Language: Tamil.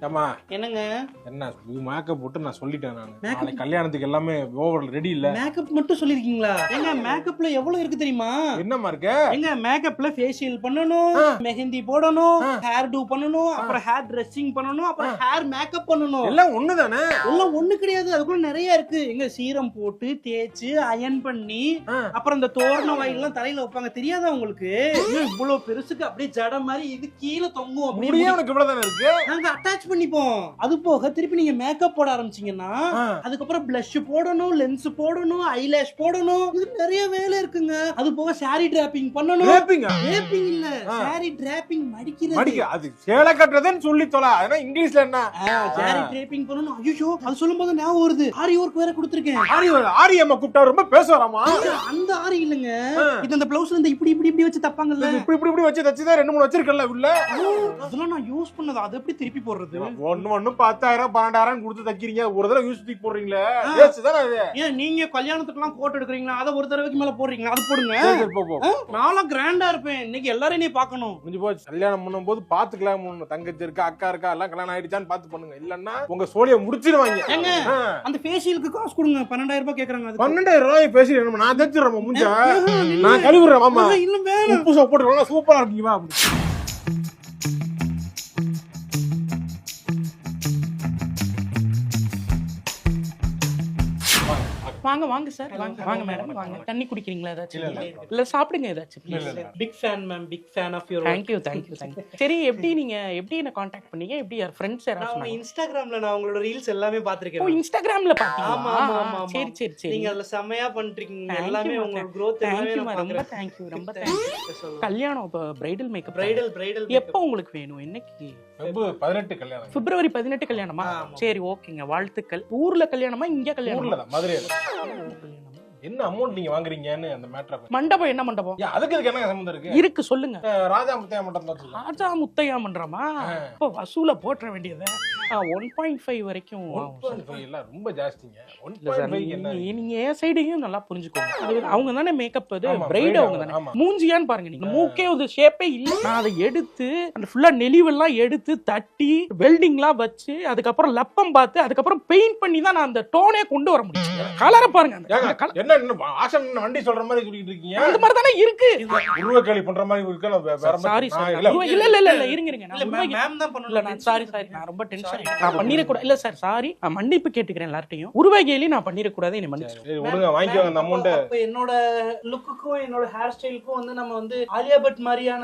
ஏமா என்னங்க என்ன மேக்கப் போட்டு நான் சொல்லிட்டேன். நான் கல்யாணத்துக்கு எல்லாமே ஓவர் ரெடி இல்ல. மேக்கப் மட்டும் சொல்லிருக்கீங்களா? எங்க மேக்கப்ல எவ்வளவு இருக்கு தெரியுமா? என்னமா இருக்கு? எங்க மேக்கப்ல ஃபேஷியல் பண்ணனும், மெஹந்தி போடணும், ஹேர் டூ பண்ணனும், அப்புறம் ஹேர் ட்ரெஸ்ஸிங் பண்ணனும், அப்புறம் ஹேர் மேக்கப் பண்ணனும். எல்லாம் ஒண்ணுதானே? எல்லாம் ஒண்ணு கிடையாது, அதுக்குள்ள நிறைய இருக்கு. எங்க சீரம் போட்டு தேய்ச்சு அயன் பண்ணி அப்புறம் இந்த தோரண வாயிலாம் தலையில வைப்பாங்க, தெரியாதா உங்களுக்கு? இவ்வளவு பெருசுக்கு அப்படியே ஜட மாதிரி இது கீழ தொங்கும். அப்படியே உனக்கு இவ்வளவுதானே இருக்கு? நாங்க அட்டாச் பண்ணிப்போம். அது போக திருப்பி நீங்க மேக்கப் போட ஆரம்பிச்சீங்கன்னா அதுக்கப்புறம் blush போடணும், லென்ஸ் போடணும், ஐலாஷ் போடணும், இது நிறைய வேலை இருக்குங்க. அது போக சாரி டிராப்பிங் பண்ணணும். டிராப்பிங் இல்ல, சாரி டிராப்பிங் மடிக்கிறது. அது சேலை கட்டுறதுன்னு சொல்லி தொலை. அதனா இங்கிலீஷ்ல என்ன? சாரி டிராப்பிங் பண்ணனும். ஐயோ அது சொல்லும்போது ஞாபகம் வருது, ஆரி ஒர்க் வேற கொடுத்திருக்கேன். ஆரி அம்மா கூப்பிட்டா ரொம்ப பேசுவாராமா? அந்த ஆரி இல்லங்க, இது அந்த ப்ளவுஸ்ல இந்த இப்படி இப்படி இப்படி வச்சு தப்பாங்கல்ல, இப்படி இப்படி இப்படி வச்சு தச்சுதான் 2-3 வச்சிருக்கல உள்ள. அதெல்லாம் நான் யூஸ் பண்ணது. அது எப்படி திருப்பி போடுறது? ஒண்ணு 10,000-12,000 கொடுத்து தைக்கிறீங்க, ஒரு தடவை யூஸ் தூக்கி போடுறீங்களே, வேஸ்ட் தானே அது. ஏன் நீங்க கல்யாணத்துக்குலாம் கோட் எடுக்குறீங்களா? அத ஒரு தடவைக்கு மேல போடுறீங்களா? அது போடுங்க. நாளா கிராண்டா இருப்பேன். இன்னைக்கு எல்லாரும் என்னைய பார்க்கணும். முடிஞ்சு போச்சு. கல்யாணம் பண்ணும்போது பாத்துக்கலாம். தங்கச்சி இருக்கா, அக்கா இருக்கா, எல்லாம் கல்யாணம் ஆயிடுச்சான்னு பாத்து பண்ணுங்க. இல்லன்னா உங்க சோழிய முடிச்சிடுவாங்க. ஏங்க அந்த ஃபேஷியலுக்கு காசு கொடுங்க. 12,000 ரூபாய் கேக்குறாங்க. 12,000 ரூபாய் பேசி நான் தைச்சிடுறேன் மூஞ்ச. நான் கழுவுறேன். ஆமா இல்ல வேணும். உப்பு சோப்பு போட்டு சூப்பரா இருக்கீங்க. வாங்க வாங்க சார், வாங்க வாங்க மேடம், வாங்க. தண்ணி குடிக்கிறீங்களா ஏதாச்சும்? இல்ல சாப்பிடுங்க ஏதாச்சும் please. Big fan ma'am, big fan of your. Thank you. சரி, எப்படி நீங்க என்ன காண்டாக்ட் பண்ணீங்க? எப்படி யார் ஃப்ரெண்ட்ஸ் யாராவது? நான் இன்ஸ்டாகிராம்ல நான் உங்களோட ரீல்ஸ் எல்லாமே பாத்துர்க்கேன். ஓ, இன்ஸ்டாகிராம்ல பாத்தீங்களா? ஆமா ஆமா. சரி. நீங்க அதுல செமையா பண்றீங்க. எல்லாமே உங்க growth எல்லாமே நான் பாக்குறேன். ரொம்ப தேங்க்யூ. கல்யாணம் இப்ப பிரைடல் மேக்கப். பிரைடல் எப்போ உங்களுக்கு வேணும்? என்னைக்கு? பிப்ரவரி 18 கல்யாணம். கல்யாணமா? சரி, ஓகேங்க, வாழ்த்துக்கள். ஊர்ல கல்யாணமா, இங்க கல்யாணமா? மதுரையில. என்ன அமௌண்ட் நீங்க வாங்குறீங்கன்னு அந்த மேட்டர். மண்டபம் என்ன மண்டபம்? அதுக்கு என்ன சம்பந்தம் இருக்கு? இருக்கு, சொல்லுங்க. ராஜா முத்தையா மண்டபம். ராஜா முத்தையா மன்றமா? இப்ப வசூல போற்ற வேண்டியது 1.5 வரைக்கும். 1.5 இல்ல, ரொம்ப ஜாஸ்திங்க. 1.5 என்ன? நீங்க ஏன் சைடையும் நல்லா புரிஞ்சுக்கோங்க. அவங்க தானே மேக்கப், அது பிரைட் அவங்க தானே. மூஞ்சியான்னு பாருங்க, நீங்க மூக்கே ஒரு ஷேப்பே இல்ல. நான் அதை எடுத்து அந்த ஃபுல்லா நெளிவெல்லாம் எடுத்து தட்டி வெல்டிங்லாம் வச்சு அதுக்கப்புறம் லப்பம் பார்த்து அதுக்கப்புறம் பெயிண்ட் பண்ணி தான் நான் அந்த டோனே கொண்டு வர முடியும். கலரை பாருங்க. வண்டி சொல்ற மாதிரி சொல்லிட்டு இருக்கீங்க. அந்த மாதிரி தானே இருக்கு. உருவக்கேலி பண்ற மாதிரி இருக்கு. சாரி இல்ல இருங்க. மேம் தான் பண்ணல. நான் சாரி நான் ரொம்ப டென்ஷன். நான் பண்ணிர கூடாது. இல்ல சார், சாரி. நான் மன்னிப்பு கேட்டுக்கிறேன் எல்லார்ட்டையும். உருவகேலி நான் பண்ணிர கூடாது, என்ன மன்னிச்சிடுங்க. சரி, விடுங்க, வாங்கிக்கோங்க அந்த அமௌண்ட். அப்ப என்னோட லுக்குக்கும் என்னோட ஹேர் ஸ்டைலுக்கும் நம்ம ஆலியா பட் மாதிரியான